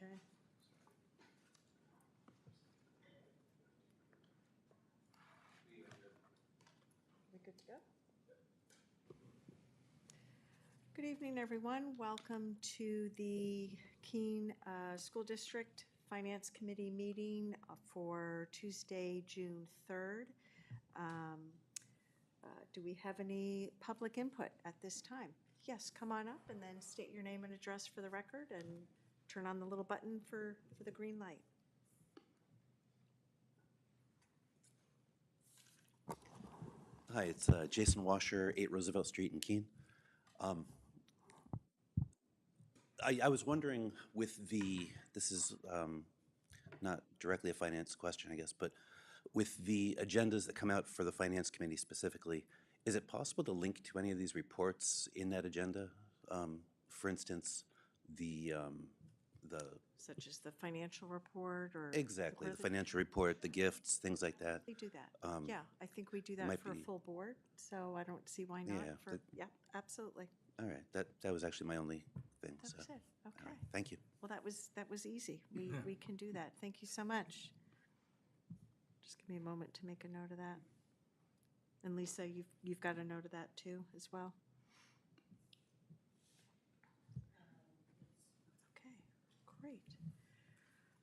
Okay. We good to go? Good evening, everyone. Welcome to the Keene School District Finance Committee meeting for Tuesday, June 3rd. Do we have any public input at this time? Yes, come on up and then state your name and address for the record and turn on the little button for the green light. Hi, it's Jason Washer, 8 Roosevelt Street in Keene. I was wondering with this is not directly a finance question, I guess, but with the agendas that come out for the Finance Committee specifically, is it possible to link to any of these reports in that agenda? For instance, the Such as the financial report or? exactly, the financial report, the gifts, things like that. We do that. Yeah, I think we do that might for a be- full board, so I don't see why not. Yeah, Yeah, absolutely. All right, that was actually my only thing. That So. was it. All Okay. right, thank you. Well, that was easy. We can do that. Thank you so much. Just give me a moment to make a note of that. And Lisa, you've got a note of that too, as well? Okay, great.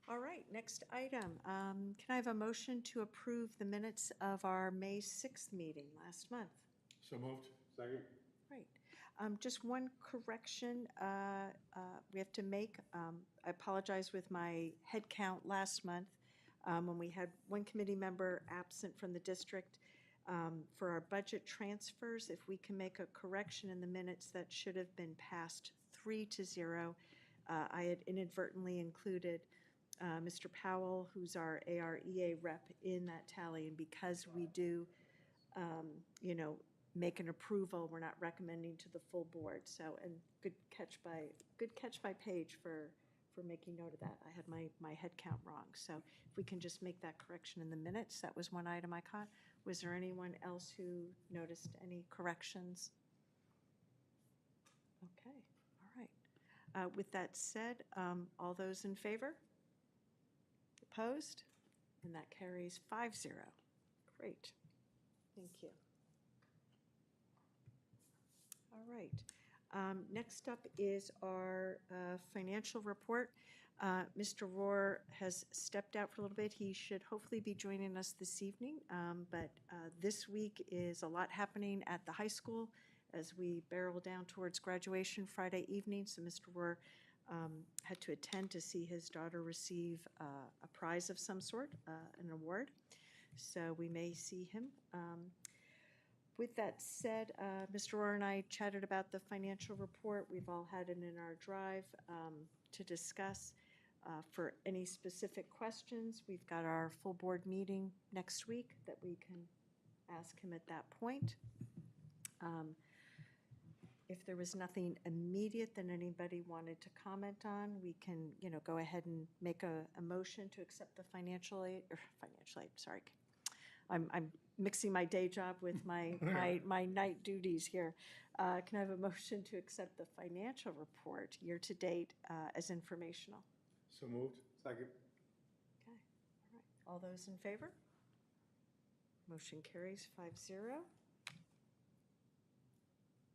All right, next item. Can I have a motion to approve the minutes of our May 6th meeting last month? So moved. Second. Right. Just one correction we have to make. I apologize with my head count last month when we had one committee member absent from the district. For our budget transfers, if we can make a correction in the minutes, that should have been passed 3-0. I had inadvertently included Mr. Powell, who's our AREA rep, in that tally, and because we do, make an approval, we're not recommending to the full board. So, and good catch by Paige for making note of that. I had my head count wrong. So if we can just make that correction in the minutes, that was one item I caught. Was there anyone else who noticed any corrections? Okay, all right. With that said, all those in favor? Opposed? And that carries 5-0. Great. Thank you. All right. Next up is our financial report. Mr. Rohr has stepped out for a little bit. He should hopefully be joining us this evening, but this week is a lot happening at the high school as we barrel down towards graduation Friday evening. So Mr. Rohr had to attend to see his daughter receive a prize of some sort, an award. So we may see him. With that said, Mr. Rohr and I chatted about the financial report. We've all had it in our drive to discuss. For any specific questions, we've got our full board meeting next week that we can ask him at that point. If there was nothing immediate that anybody wanted to comment on, we can, go ahead and make a motion to accept the financial aid, sorry. I'm mixing my day job with my night duties here. Can I have a motion to accept the financial report year-to-date as informational? So moved. Second. Okay, all right. All those in favor? Motion carries 5-0.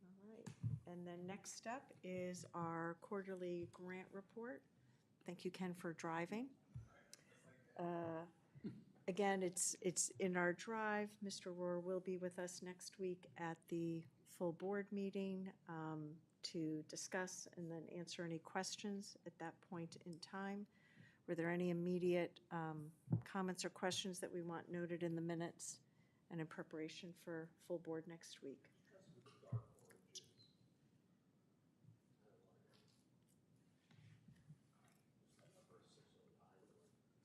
All right, and then next up is our quarterly grant report. Thank you, Ken, for driving. Again, it's in our drive. Mr. Rohr will be with us next week at the full board meeting to discuss and then answer any questions at that point in time. Were there any immediate comments or questions that we want noted in the minutes and in preparation for full board next week?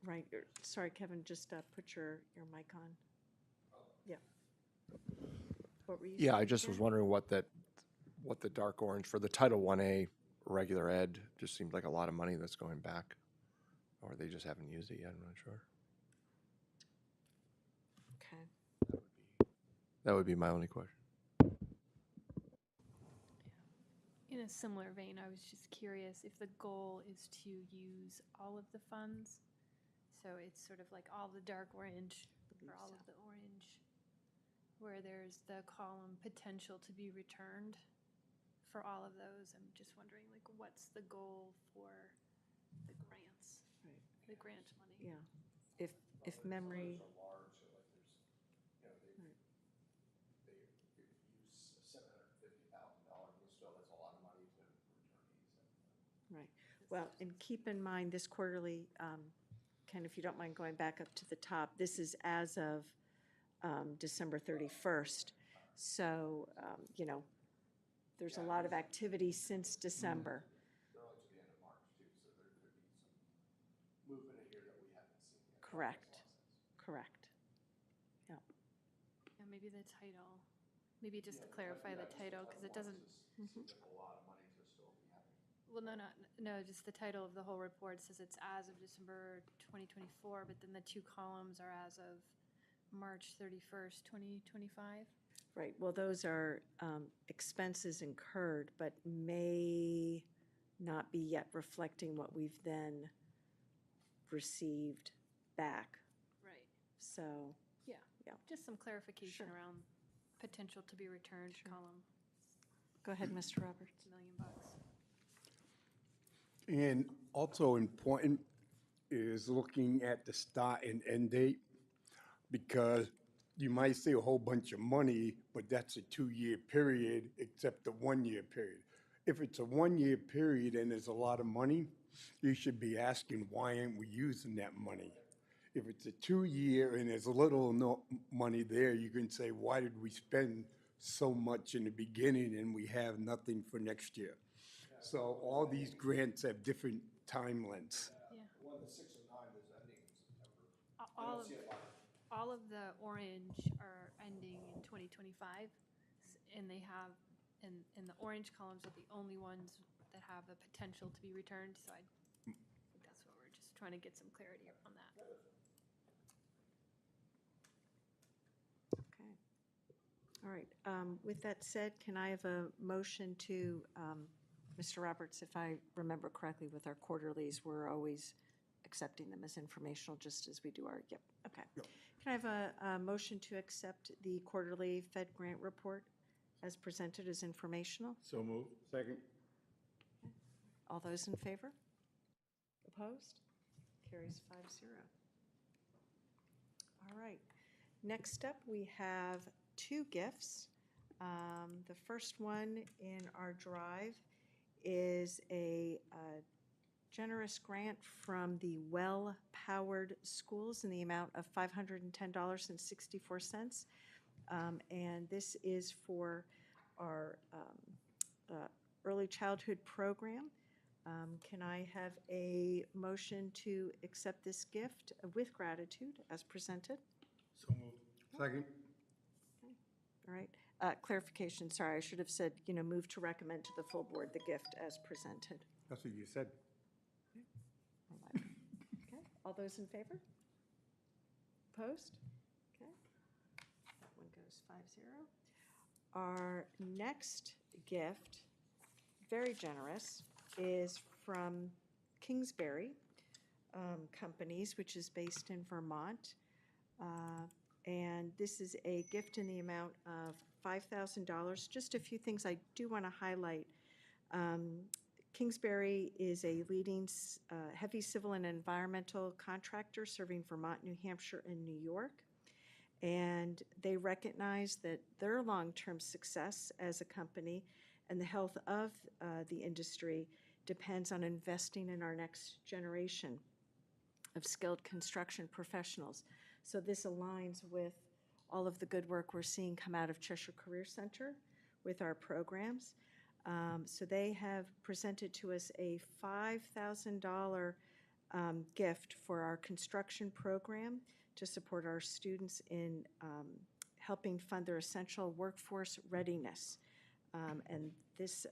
Right. Sorry, Kevin, just put your mic on. Yeah. What were you saying? Yeah, I just was wondering what the dark orange for the Title 1A regular ed just seemed like a lot of money that's going back, or they just haven't used it yet. I'm not sure. Okay. That would be my only question. In a similar vein, I was just curious if the goal is to use all of the funds. So it's sort of like all the dark orange or all of the orange, where there's the column potential to be returned for all of those. I'm just wondering, like, what's the goal for the grants, Right. the grant money? Yeah. If memory, Those are large, so like there's, you know, Right. they use $750,000, but still, that's a lot of money to returnees. right. Well, and keep in mind, this quarterly, Ken, if you don't mind going back up to the top, this is as of December 31st. So, you know, there's a lot of activity since December. They're only to the end of March too, so there could be some movement in here that we haven't seen yet. Correct. Correct. Yeah. Yeah, maybe the title, maybe just to clarify the title, because it doesn't, Seems like a lot of money to still be having. well, no, just the title of the whole report says it's as of December 2024, but then the two columns are as of March 31st, 2025. Right, well, those are expenses incurred, but may not be yet reflecting what we've then received back. Right. So, Yeah. Yeah. Just some clarification Sure. around potential to be returned column, go ahead, Mr. Roberts. $1 million. And also important is looking at the start and end date, because you might say a whole bunch of money, but that's a 2-year period, except the 1-year period. If it's a 1-year period and there's a lot of money, you should be asking, why aren't we using that money? If it's a 2-year and there's little or no money there, you can say, why did we spend so much in the beginning and we have nothing for next year? So all these grants have different time lengths. Yeah. The one that's 6 and 9 is ending in September. All of, all of the orange are ending in 2025, and they have, and the orange columns are the only ones that have the potential to be returned, so I think that's what we're just trying to get some clarity on that. Okay. All right, with that said, can I have a motion to, Mr. Roberts, if I remember correctly, with our quarterlies, we're always accepting them as informational, just as we do our, yep, okay. Can I have a motion to accept the quarterly Fed grant report as presented as informational? So moved. Second. All those in favor? Opposed? Carries 5-0. All right. Next up, we have two gifts. The first one in our drive is a generous grant from the Well-Powered Schools in the amount of $510.64. And this is for our early childhood program. Can I have a motion to accept this gift with gratitude as presented? So moved. Second. All right. Clarification, sorry, I should have said, move to recommend to the full board the gift as presented. That's what you said. Okay, all those in favor? Opposed? Okay, that one goes 5-0. Our next gift, very generous, is from Kingsbury Companies, which is based in Vermont. And this is a gift in the amount of $5,000. Just a few things I do want to highlight. Kingsbury is a leading heavy civil and environmental contractor serving Vermont, New Hampshire, and New York. And they recognize that their long-term success as a company and the health of the industry depends on investing in our next generation of skilled construction professionals. So this aligns with all of the good work we're seeing come out of Cheshire Career Center with our programs. So they have presented to us a $5,000 gift for our construction program to support our students in helping fund their essential workforce readiness. And this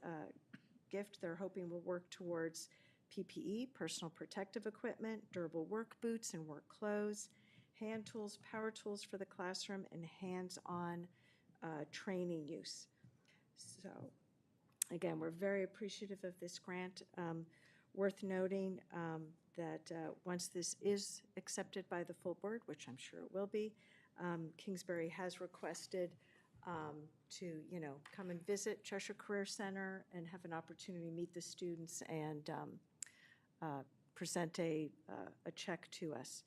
gift, they're hoping will work towards PPE, personal protective equipment, durable work boots and work clothes, hand tools, power tools for the classroom, and hands-on training use. So Again, we're very appreciative of this grant. Worth noting that once this is accepted by the full board, which I'm sure it will be, Kingsbury has requested to, come and visit Cheshire Career Center and have an opportunity to meet the students and present a check to us.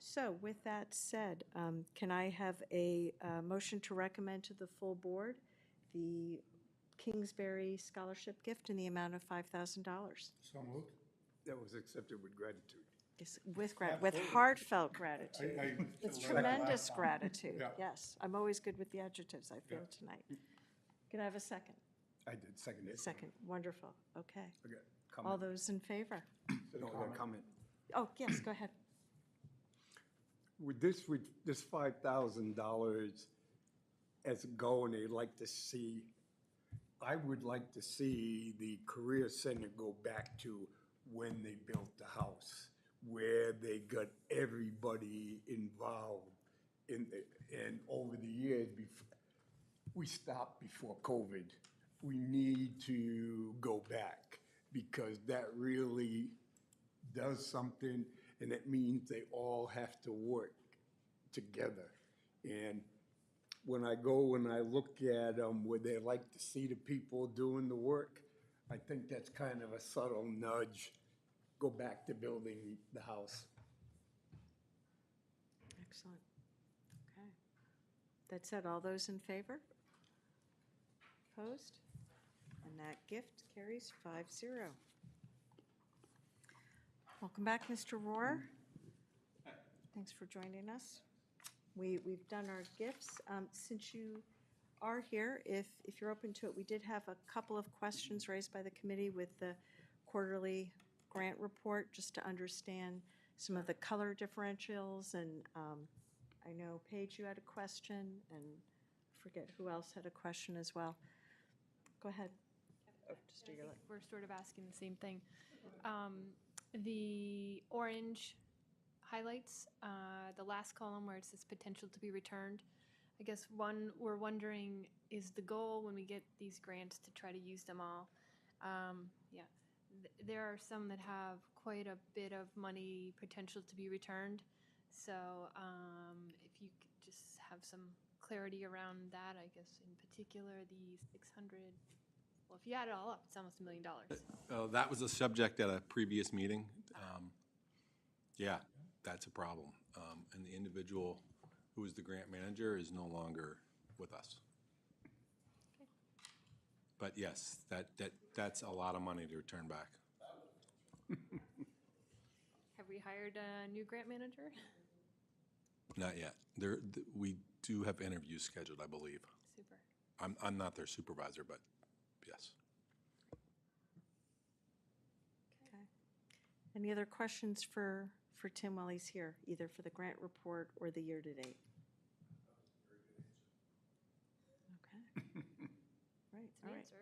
So with that said, can I have a motion to recommend to the full board the Kingsbury Scholarship Gift in the amount of $5,000? So moved. That was accepted with gratitude. Yes, with heartfelt gratitude. With With tremendous gratitude, Yeah. yes. I'm always good with the adjectives, I feel tonight. Can I have a second? I did second it. Second, wonderful, okay. Okay. All Comment. those in favor? No, I got a comment. Oh, yes, go ahead. With this $5,000 as a goal, and they'd like to see, I would like to see the Career Center go back to when they built the house, where they got everybody involved in and over the years, we stopped before COVID. We need to go back because that really does something, and it means they all have to work together. And when I go and I look at them where they like to see the people doing the work, I think that's kind of a subtle nudge. Go back to building the house. Excellent, okay. That said, all those in favor? Opposed? And that gift carries 5-0. Welcome back, Mr. Rohr. Thanks for joining us. We've done our gifts. Since you are here, if you're open to it, we did have a couple of questions raised by the committee with the quarterly grant report, just to understand some of the color differentials. And I know, Paige, you had a question, and I forget who else had a question as well. Go ahead. Oh, just do your lip. We're sort of asking the same thing. The orange highlights the last column where it says potential to be returned. I guess we're wondering, is the goal when we get these grants to try to use them all? Yeah, there are some that have quite a bit of money potential to be returned. So if you could just have some clarity around that, I guess in particular the 600. Well, if you add it all up, it's almost $1 million. That was a subject at a previous meeting. Yeah, that's a problem. And the individual who is the grant manager is no longer with us. Okay. But yes, that's a lot of money to return back. Have we hired a new grant manager? Not yet. We do have interviews scheduled, I believe. Super. I'm not their supervisor, but yes. Okay. Any other questions for Tim while he's here, either for the grant report or the year-to-date? Okay. Right, It's all an right. answer.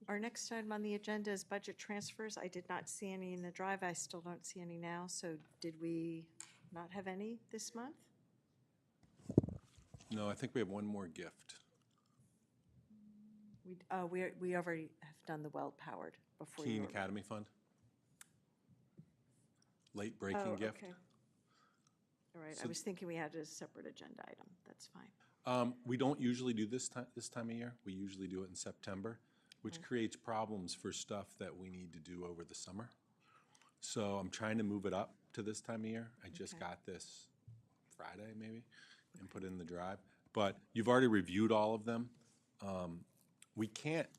Our next item on the agenda is budget transfers. I did not see any in the drive. I still don't see any now. So did we not have any this month? No, I think we have one more gift. We already have done the well-powered before. Keene you were- Academy Fund. Late Oh, breaking gift. okay. All right, I So- was thinking we had a separate agenda item. That's fine. We don't usually do this time of year. We usually do it in September, which creates problems for stuff that we need to do over the summer. So I'm trying to move it up to this time of year. I just Okay. got this Friday maybe and put it in the drive. But you've already reviewed all of them. We can't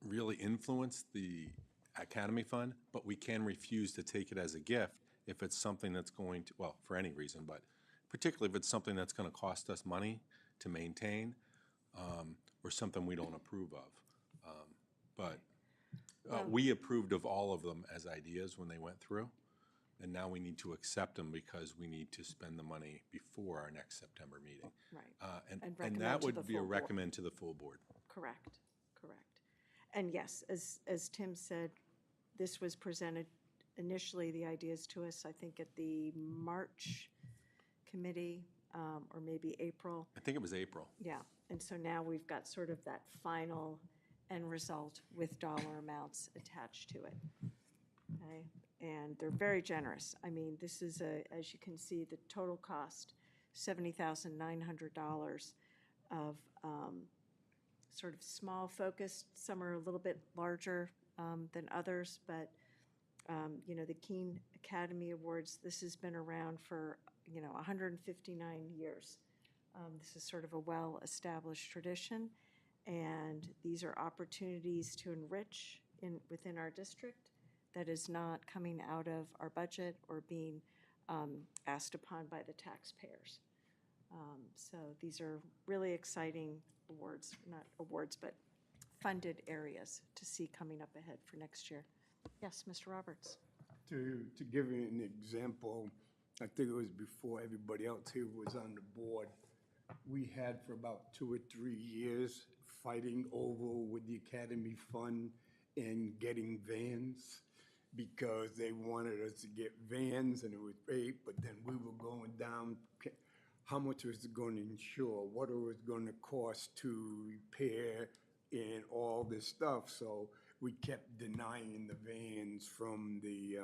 really influence the Academy Fund, but we can refuse to take it as a gift if it's something that's going to, well, for any reason, but particularly if it's something that's going to cost us money to maintain, or something we don't approve of. But we approved of all of them as ideas when they went through, and now we need to accept them because we need to spend the money before our next September meeting. Right. And recommend that to the would be a full board. recommend to the full board. Correct. And yes, as Tim said, this was presented initially, the ideas to us, I think, at the March committee, or maybe April. I think it was April. Yeah, And so now we've got sort of that final end result with dollar amounts attached to it. Okay, and they're very generous. I mean, this is as you can see, the total cost, $70,900 of sort of small focused. Some are a little bit larger than others, but the Keene Academy Awards, this has been around for 159 years. This is sort of a well-established tradition, and these are opportunities to enrich within our district that is not coming out of our budget or being asked upon by the taxpayers. So these are really exciting awards, not awards, but funded areas to see coming up ahead for next year. Yes, Mr. Roberts. To give you an example, I think it was before everybody else here was on the board. We had for about 2 or 3 years fighting over with the Academy Fund and getting vans because they wanted us to get vans and it was great, but then we were going down, how much was it going to insure, what it was going to cost to repair and all this stuff. So we kept denying the vans from the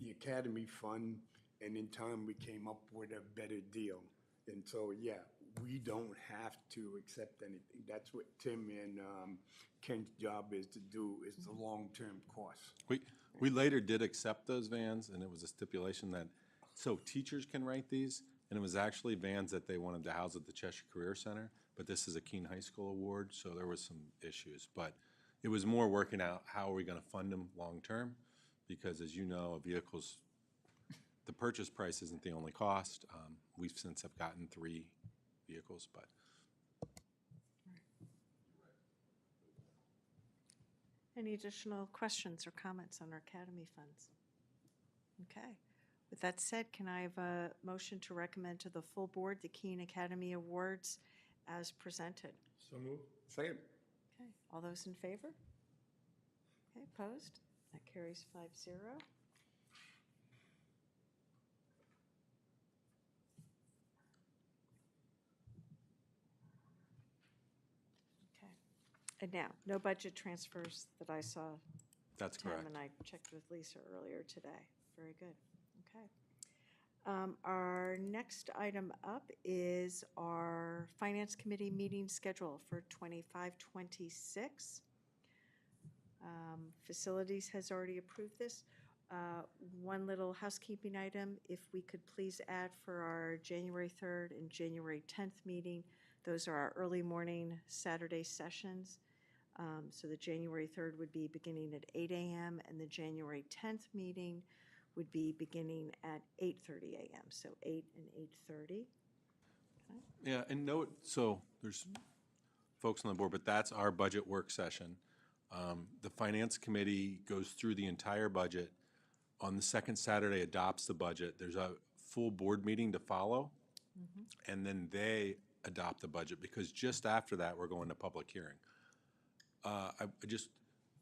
Academy Fund, and in time we came up with a better deal. And so, yeah, we don't have to accept anything. That's what Tim and Ken's job is to do, is the long-term costs. We later did accept those vans, and it was a stipulation that, so teachers can write these, and it was actually vans that they wanted to house at the Cheshire Career Center, but this is a Keene High School award, so there was some issues. But it was more working out how are we going to fund them long-term, because as you know, vehicles, the purchase price isn't the only cost. We've since have gotten 3 vehicles, but. Any additional questions or comments on our Academy funds? Okay. With that said, can I have a motion to recommend to the full board the Keene Academy Awards as presented? So moved. Second. Okay. All those in favor? Okay, opposed? That carries 5-0. Okay. And now, no budget transfers that I saw. That's Tim correct. and I checked with Lisa earlier today. Very good. Okay. Our next item up is our Finance Committee meeting schedule for 25-26. Facilities has already approved this. One little housekeeping item, if we could please add for our January 3rd and January 10th meeting, those are our early morning Saturday sessions. So the January 3rd would be beginning at 8 a.m. and the January 10th meeting would be beginning at 8:30 a.m. So 8 and 8:30. Yeah, and note, so there's folks on the board, but that's our budget work session. The Finance Committee goes through the entire budget. On the second Saturday, adopts the budget. There's a full board meeting to follow, and then they adopt the budget, because just after that, we're going to public hearing.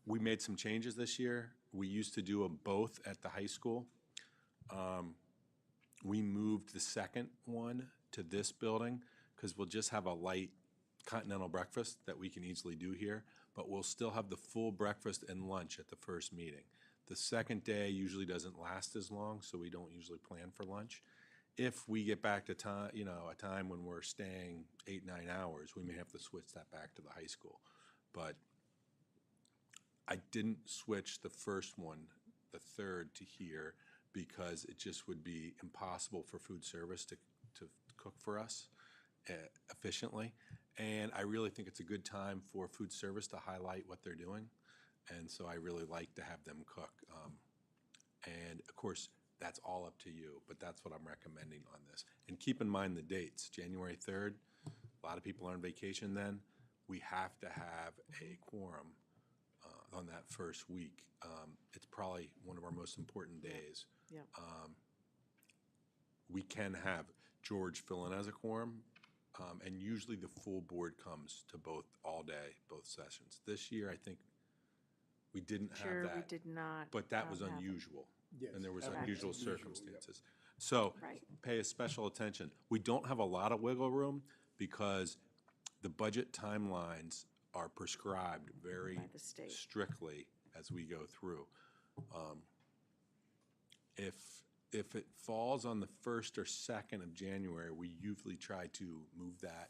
We made some changes this year. We used to do them both at the high school. We moved the second one to this building because we'll just have a light continental breakfast that we can easily do here, but we'll still have the full breakfast and lunch at the first meeting. The second day usually doesn't last as long, so we don't usually plan for lunch. If we get back to time, a time when we're staying 8-9 hours, we may have to switch that back to the high school. But I didn't switch the first one, the third, to here because it just would be impossible for food service to cook for us efficiently. And I really think it's a good time for food service to highlight what they're doing. And so I really like to have them cook. And of course, that's all up to you, but that's what I'm recommending on this. And keep in mind the dates, January 3rd, a lot of people are on vacation then. We have to have a quorum on that first week. It's probably one of our most important days. Yeah. We can have George fill in as a quorum, and usually the full board comes to all day, both sessions. This year, I think we didn't have Sure, that. we did not. But that was have it. unusual. Yes, And there was that was unusual unusual, circumstances. So Right. pay a special attention. We don't have a lot of wiggle room, because the budget timelines are prescribed very By the state. strictly as we go through. If it falls on the 1st or 2nd of January, we usually try to move that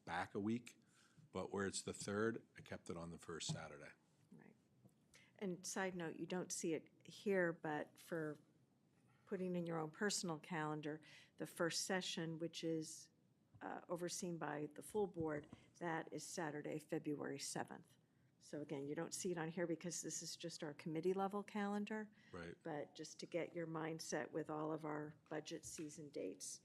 back a week, but where it's the 3rd, I kept it on the first Saturday. Right. And side note, you don't see it here, but for putting in your own personal calendar, the first session, which is overseen by the full board, that is Saturday, February 7th. So again, you don't see it on here because this is just our committee level calendar. Right. But just to get your mindset with all of our budget season dates.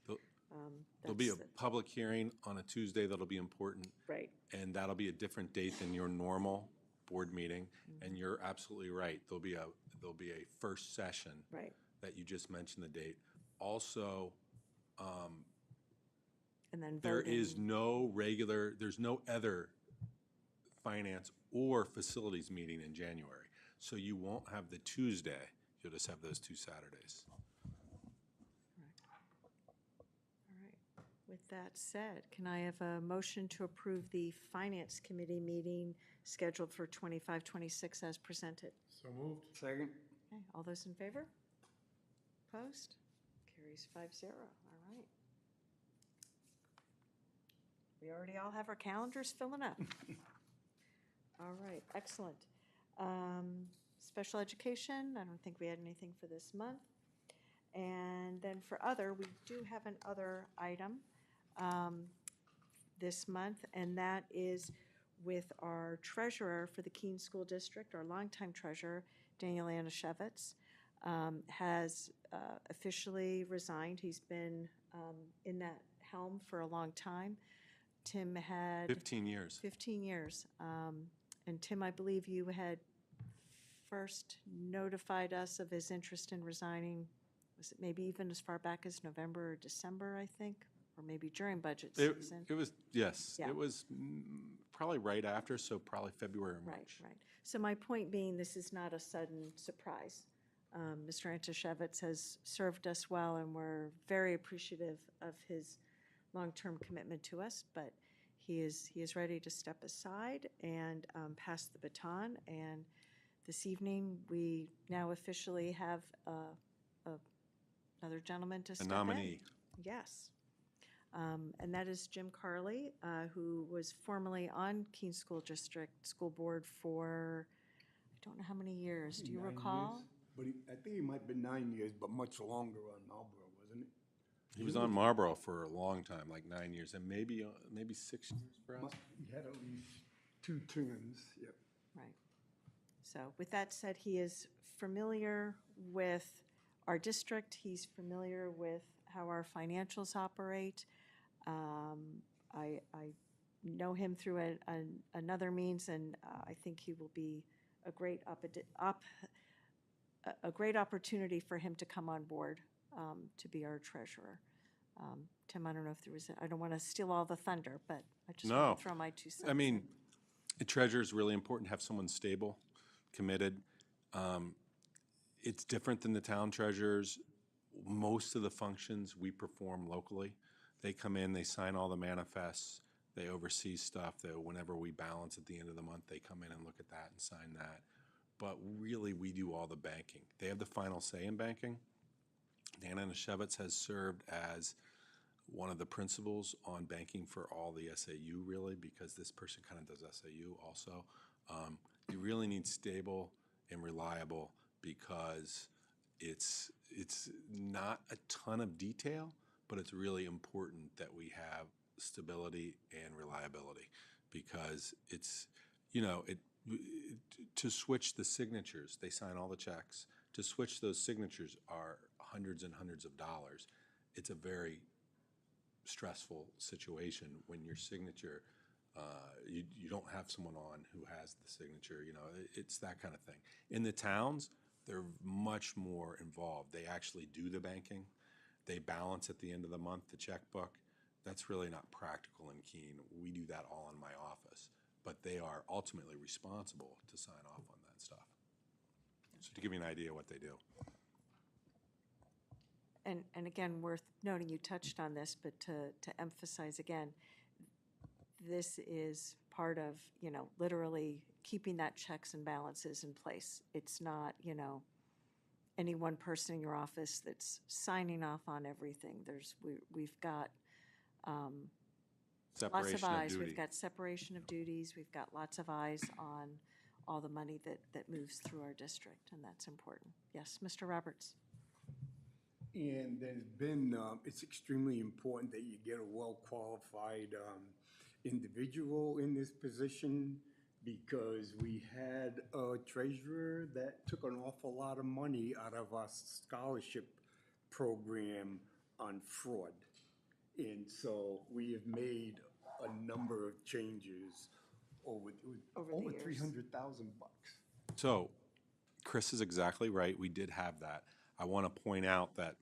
There'll be a that's the- public hearing on a Tuesday that'll be important, Right, and that'll be a different date than your normal board meeting. And you're absolutely right. There'll be a first session right. that you just mentioned the date. Also, And then there voting. is there's no other finance or facilities meeting in January. So you won't have the Tuesday, you'll just have those 2 Saturdays. All right. With that said, can I have a motion to approve the Finance Committee meeting scheduled for 25-26 as presented? So moved. Second. Okay, all those in favor? Opposed? Carries 5-0. All right. We already all have our calendars filling up. All right, excellent. Special education, I don't think we had anything for this month. And then for other, we do have an other item this month, and that is with our treasurer for the Keene School District, our longtime treasurer, Daniel Anashevitz, has officially resigned. He's been in that helm for a long time. Tim had 15 years. 15 years. And Tim, I believe you had first notified us of his interest in resigning, was it maybe even as far back as November or December, I think? Or maybe during budget season? It was, yes, Yeah. it was probably right after, so probably February or Right, March. right. So my point being, this is not a sudden surprise. Mr. Antoshevitz has served us well, and we're very appreciative of his long-term commitment to us, but he is ready to step aside and pass the baton. And this evening, we now officially have another gentleman to step in. A nominee. Yes. And that is Jim Carley, who was formerly on Keene School District School Board for, I don't know how many years. Do you 9 recall? years. But I think it might have been 9 years, but much longer on Marlboro, wasn't it? He was on Marlboro for a long time, like 9 years, and maybe 6 years for us. He had at least 2 terms, yep. Right. So with that said, he is familiar with our district. He's familiar with how our financials operate. I know him through another means, and I think he will be a great opportunity for him to come on board to be our treasurer. Tim, I don't know if there was, I don't want to steal all the thunder, but I just No. want to throw my 2 cents. I mean, in. a treasurer is really important to have someone stable, committed. It's different than the town treasurers. Most of the functions we perform locally. They come in, they sign all the manifests, they oversee stuff. Whenever we balance at the end of the month, they come in and look at that and sign that. But really, we do all the banking. They have the final say in banking. Dan Anashevitz has served as one of the principals on banking for all the SAU, really, because this person kind of does SAU also. You really need stable and reliable because it's not a ton of detail, but it's really important that we have stability and reliability because it's, to switch the signatures, they sign all the checks. To switch those signatures are hundreds and hundreds of dollars. It's a very stressful situation when your signature, you don't have someone on who has the signature, it's that kind of thing. In the towns, they're much more involved. They actually do the banking. They balance at the end of the month the checkbook. That's really not practical in Keene. We do that all in my office, but they are ultimately responsible to sign off on that stuff. So to give you an idea what they do. And again, worth noting, you touched on this, but to emphasize again, this is part of, literally keeping that checks and balances in place. It's not, any one person in your office that's signing off on everything. We've got lots of Separation of eyes. duty. We've got separation of duties. We've got lots of eyes on all the money that moves through our district, and that's important. Yes, Mr. Roberts? And there's been, it's extremely important that you get a well-qualified individual in this position, because we had a treasurer that took an awful lot of money out of our scholarship program on fraud. And so we have made a number of changes over Over the years. $300,000. So Chris is exactly right. We did have that. I want to point out that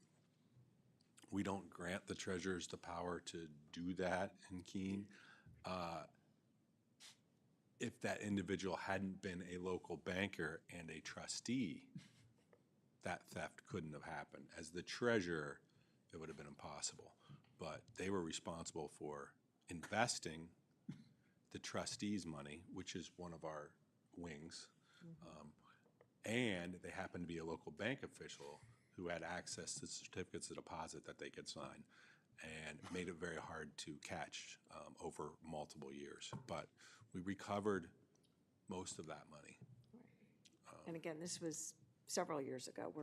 we don't grant the treasurers the power to do that in Keene. If that individual hadn't been a local banker and a trustee, that theft couldn't have happened. As the treasurer, it would have been impossible. But they were responsible for investing the trustees' money, which is one of our wings. And they happened to be a local bank official who had access to certificates of deposit that they could sign, and made it very hard to catch over multiple years. But we recovered most of that money. And again, this was several years ago.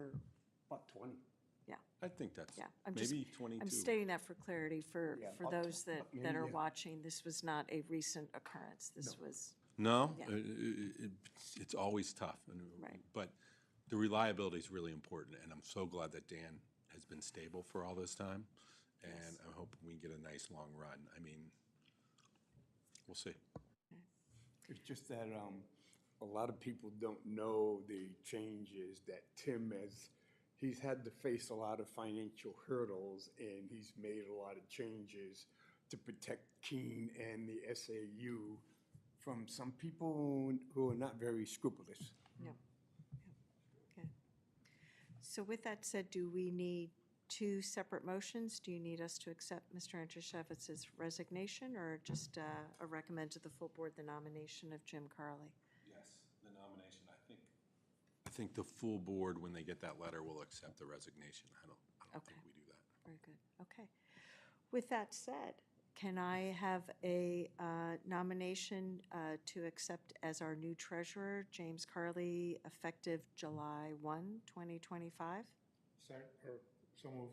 About 20. I think that's Yeah, I'm just- maybe 22. I'm stating that for clarity for Yeah, those that are yeah. watching. This was not a recent occurrence. This was, No, Yeah. it's always tough. Right. But the reliability is really important, and I'm so glad that Dan has been stable for all this time. And I'm hoping we get a nice long run. I mean, we'll see. It's just that a lot of people don't know the changes that Tim has. He's had to face a lot of financial hurdles, and he's made a lot of changes to protect Keene and the SAU from some people who are not very scrupulous. no. Okay. So with that said, do we need two separate motions? Do you need us to accept Mr. Antoshevits's resignation, or just recommend to the full board the nomination of Jim Carley? Yes, the nomination. I think the full board, when they get that letter, will accept the resignation. I don't Okay. think we do that. Very good. Okay. With that said, can I have a nomination to accept as our new treasurer, James Carley, effective July 1, 2025? So moved.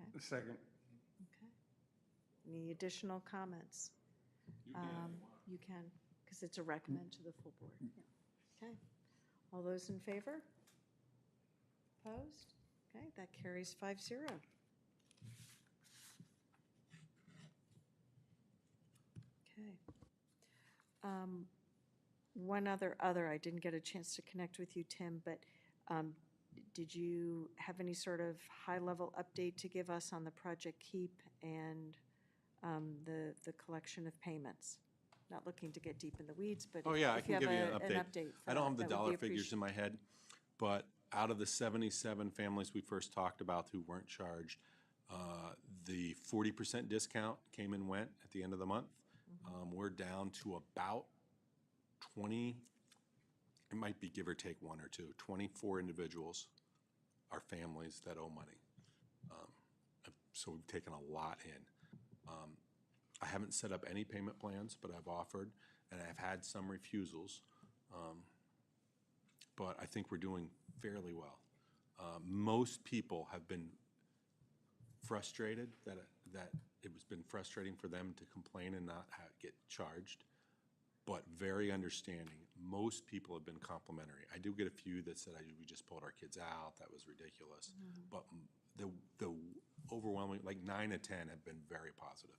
Okay. Second. Okay. Any additional comments? You can, because it's a recommend to the full board. Yeah. Okay. All those in favor? Opposed? Okay, that carries 5-0. Okay. One other, I didn't get a chance to connect with you, Tim, but did you have any sort of high-level update to give us on the Project Keep and the collection of payments? Not looking to get deep in the weeds, but Oh, yeah, I if you can have give you an an update. update. for I don't that, have the that would be dollar figures appreciated. in my head, but out of the 77 families we first talked about who weren't charged, the 40% discount came and went at the end of the month. We're down to about 20, it might be give or take one or two, 24 individuals are families that owe money. So we've taken a lot in. I haven't set up any payment plans, but I've offered, and I've had some refusals. But I think we're doing fairly well. Most people have been frustrated that it was been frustrating for them to complain and not get charged, but very understanding. Most people have been complimentary. I do get a few that said, we just pulled our kids out, that was ridiculous. But the overwhelming, like 9 of 10 have been very positive.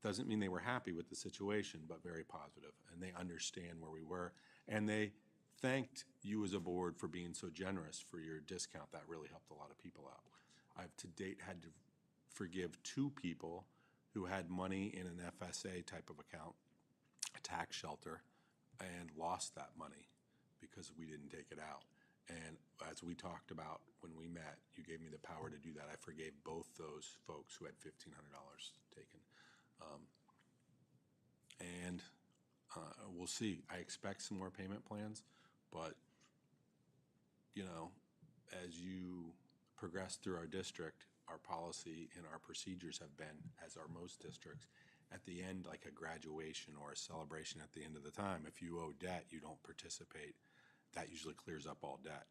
Doesn't mean they were happy with the situation, but very positive, and they understand where we were. And they thanked you as a board for being so generous for your discount. That really helped a lot of people out. I've to date had to forgive 2 people who had money in an FSA type of account, a tax shelter, and lost that money because we didn't take it out. And as we talked about when we met, you gave me the power to do that. I forgave both those folks who had $1,500 taken. And we'll see. I expect some more payment plans, but, you know, as you progress through our district, our policy and our procedures have been, as are most districts, at the end, like a graduation or a celebration at the end of the time, if you owe debt, you don't participate. That usually clears up all debt.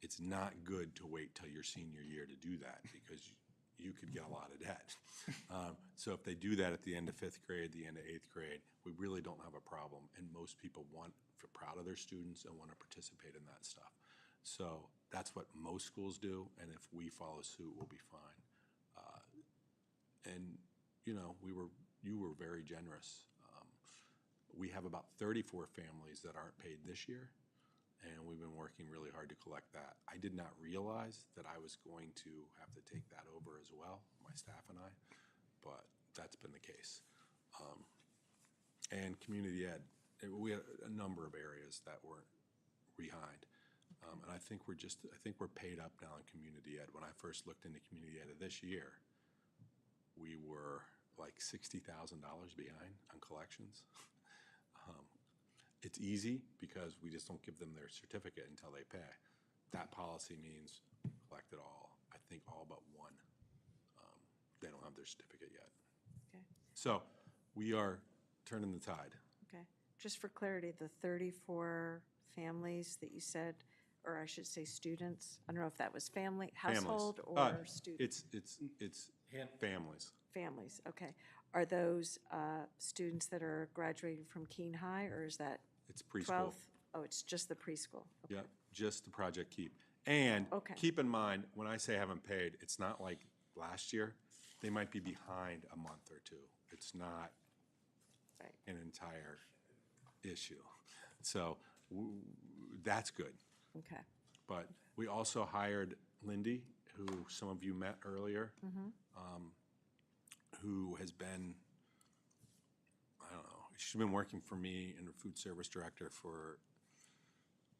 It's not good to wait till your senior year to do that because you could get a lot of debt. So if they do that at the end of 5th grade, the end of 8th grade, we really don't have a problem. And most people feel proud of their students and want to participate in that stuff. So that's what most schools do, and if we follow suit, we'll be fine. And, you know, you were very generous. We have about 34 families that aren't paid this year, and we've been working really hard to collect that. I did not realize that I was going to have to take that over as well, my staff and I, but that's been the case. And community ed, we had a number of areas that were behind. And I think we're paid up now in community ed. When I first looked into community ed of this year, we were like $60,000 behind on collections. It's easy because we just don't give them their certificate until they pay. That policy means collect it all. I think all but one. They don't have their certificate yet. Okay. So we are turning the tide. Okay. Just for clarity, the 34 families that you said, or I should say students, I don't know if that was family, household, or student? It's families. Families, okay. Are those students that are graduating from Keene High, or is that It's preschool. 12th? Oh, it's just the preschool. Okay. Yep, just the Project Keep. And Okay. keep in mind, when I say haven't paid, it's not like last year. They might be behind a month or two. It's not Right. an entire issue. So that's good. Okay. But we also hired Lindy, who some of you met earlier, who has been, I don't know, she's been working for me in the food service director for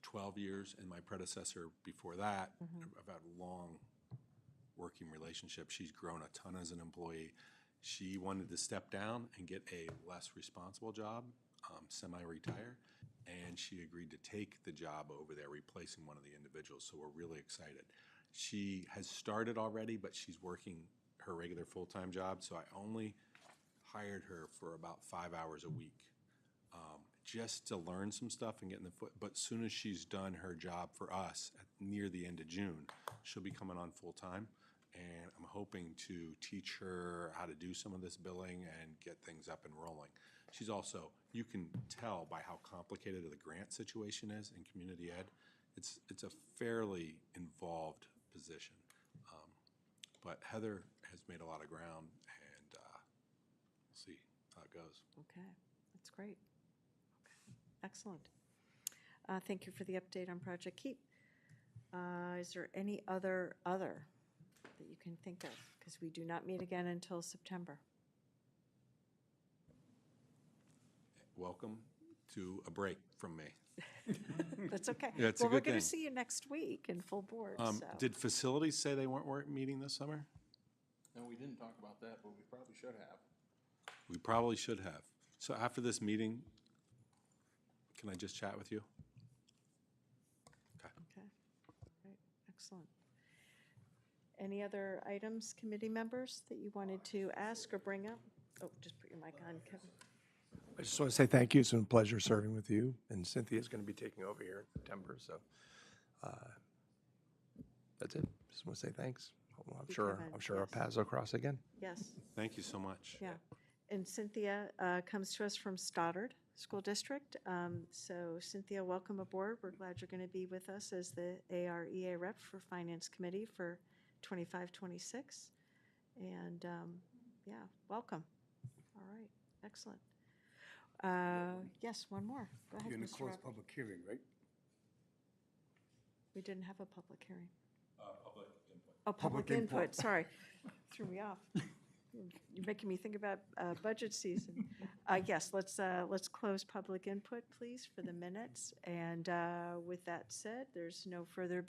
12 years, and my predecessor before that. I've had a long working relationship. She's grown a ton as an employee. She wanted to step down and get a less responsible job, semi-retire, and she agreed to take the job over there, replacing one of the individuals, so we're really excited. She has started already, but she's working her regular full-time job, so I only hired her for about 5 hours a week, just to learn some stuff and get in the foot. But as soon as she's done her job for us near the end of June, she'll be coming on full-time, and I'm hoping to teach her how to do some of this billing and get things up and rolling. She's also, you can tell by how complicated the grant situation is in community ed. It's a fairly involved position. But Heather has made a lot of ground, and we'll see how it goes. Okay, that's great. Okay, excellent. Thank you for the update on Project Keep. Is there any other that you can think of? Because we do not meet again until September. Welcome to a break from me. That's okay. Yeah, it's a Well, we're good going to thing. see you next week in full board, so. Did facilities say they weren't meeting this summer? No, we didn't talk about that, but we probably should have. We probably should have. So after this meeting, can I just chat with you? Okay. Okay, great, excellent. Any other items, committee members, that you wanted to ask or bring up? Oh, just put your mic on, Kevin. I just want to say thank you. It's been a pleasure serving with you. And Cynthia's going to be taking over here in September, so that's it. Just want to say thanks. Well, you, Kevin. I'm sure our Yes. paths will cross again. Yes, Thank you so much. yeah. And Cynthia comes to us from Stoddard School District. So Cynthia, welcome aboard. We're glad you're going to be with us as the AREA rep for Finance Committee for 25-26. And yeah, welcome. All right, excellent. Yes, one more. Go ahead, You're going to Mr. close Roberts. public hearing, right? We didn't have a public hearing. Public input. Oh, public Public input. input, sorry. Threw me off. You're making me think about budget season. Yes, let's close public input, please, for the minutes. And with that said, there's no further